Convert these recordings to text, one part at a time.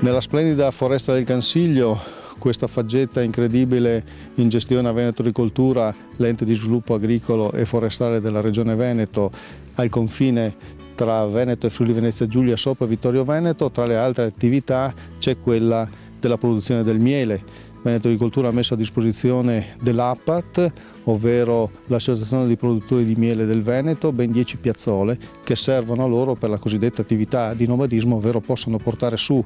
Nella splendida foresta del Cansiglio, questa faggeta incredibile in gestione a Veneto Agricoltura, l'ente di sviluppo agricolo e forestale della Regione Veneto, al confine tra Veneto e Friuli Venezia Giulia sopra Vittorio Veneto, tra le altre attività c'è quella della produzione del miele. Veneto Agricoltura ha messo a disposizione dell'APAT, ovvero l'Associazione dei Produttori di Miele del Veneto, ben 10 piazzole che servono a loro per la cosiddetta attività di nomadismo, ovvero possono portare su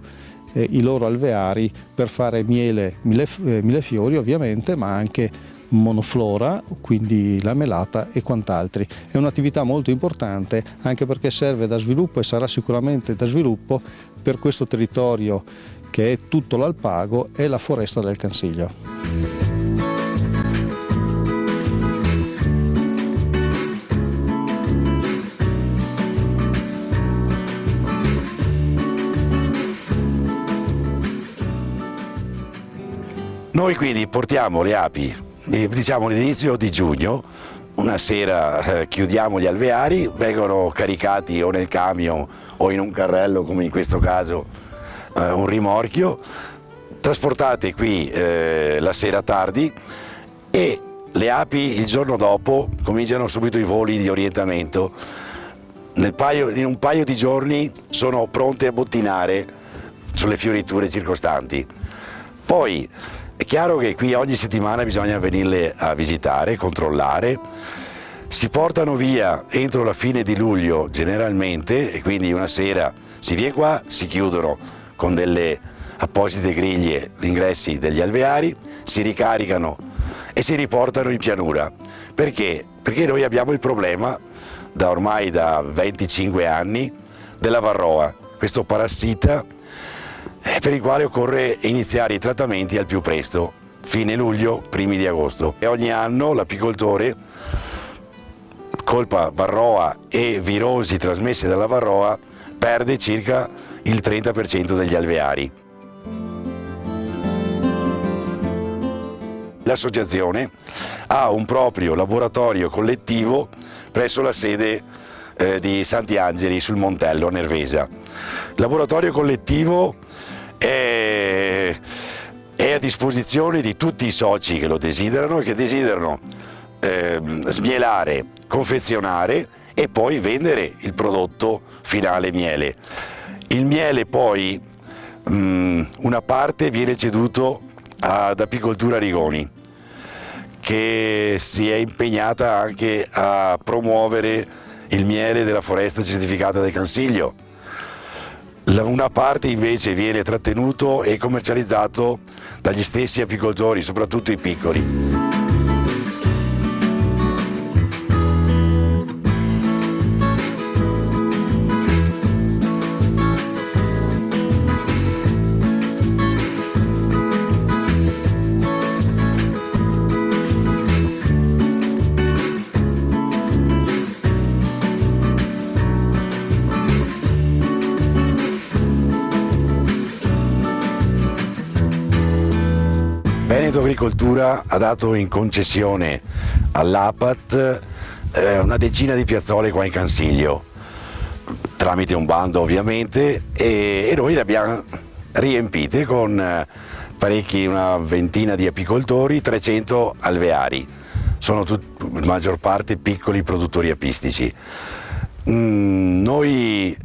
i loro alveari per fare miele, millefiori ovviamente, ma anche monoflora, quindi la melata e quant'altri. È un'attività molto importante anche perché serve da sviluppo e sarà sicuramente da sviluppo per questo territorio che è tutto l'Alpago e la foresta del Cansiglio. Noi quindi portiamo le api, diciamo all'inizio di giugno, una sera chiudiamo gli alveari, vengono caricati o nel camion o in un carrello, come in questo caso un rimorchio, trasportate qui la sera tardi, e le api il giorno dopo cominciano subito i voli di orientamento. In un paio di giorni sono pronte a bottinare sulle fioriture circostanti. Poi è chiaro che qui ogni settimana bisogna venirle a visitare, controllare. Si portano via entro la fine di luglio generalmente, e quindi una sera si viene qua, si chiudono con delle apposite griglie gli ingressi degli alveari, si ricaricano e si riportano in pianura. Perché? Perché noi abbiamo il problema ormai da 25 anni della varroa, questo parassita per il quale occorre iniziare i trattamenti al più presto, fine luglio, primi di agosto. E ogni anno l'apicoltore, colpa varroa e virosi trasmesse dalla varroa, perde circa il 30% degli alveari. L'associazione ha un proprio laboratorio collettivo presso la sede di Santi Angeli sul Montello a Nervesa. Il laboratorio collettivo è a disposizione di tutti i soci che lo desiderano e che desiderano smielare, confezionare e poi vendere il prodotto finale miele. Il miele poi una parte viene ceduto ad Apicoltura Rigoni, che si è impegnata anche a promuovere il miele della foresta certificata del Cansiglio. Una parte invece viene trattenuto e commercializzato dagli stessi apicoltori, soprattutto i piccoli. Veneto Agricoltura ha dato in concessione all'APAT una decina di piazzole qua in Cansiglio, tramite un bando ovviamente, e noi le abbiamo riempite con parecchi, una ventina di apicoltori, 300 alveari. Sono la maggior parte piccoli produttori apistici. Noi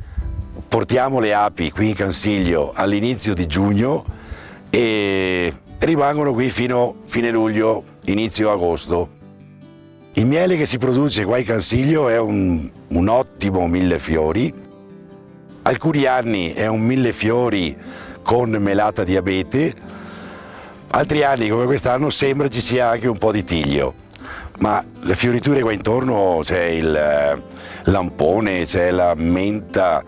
portiamo le api qui in Cansiglio all'inizio di giugno e rimangono qui fino a fine luglio, inizio agosto. Il miele che si produce qua in Cansiglio è un ottimo millefiori. Alcuni anni è un millefiori con melata di abete, altri anni come quest'anno sembra ci sia anche un po' di tiglio, ma le fioriture qua intorno c'è il lampone, c'è la menta,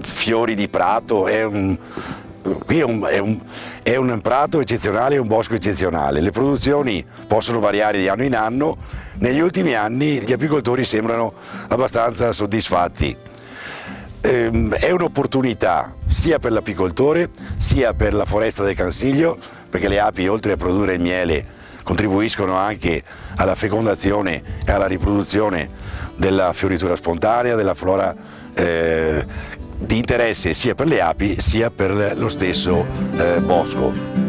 fiori di prato, qui è un prato eccezionale, un bosco eccezionale. Le produzioni possono variare di anno in anno. Negli ultimi anni gli apicoltori sembrano abbastanza soddisfatti. È un'opportunità sia per l'apicoltore sia per la foresta del Cansiglio, perché le api, oltre a produrre il miele, contribuiscono anche alla fecondazione e alla riproduzione della fioritura spontanea, della flora di interesse sia per le api sia per lo stesso bosco.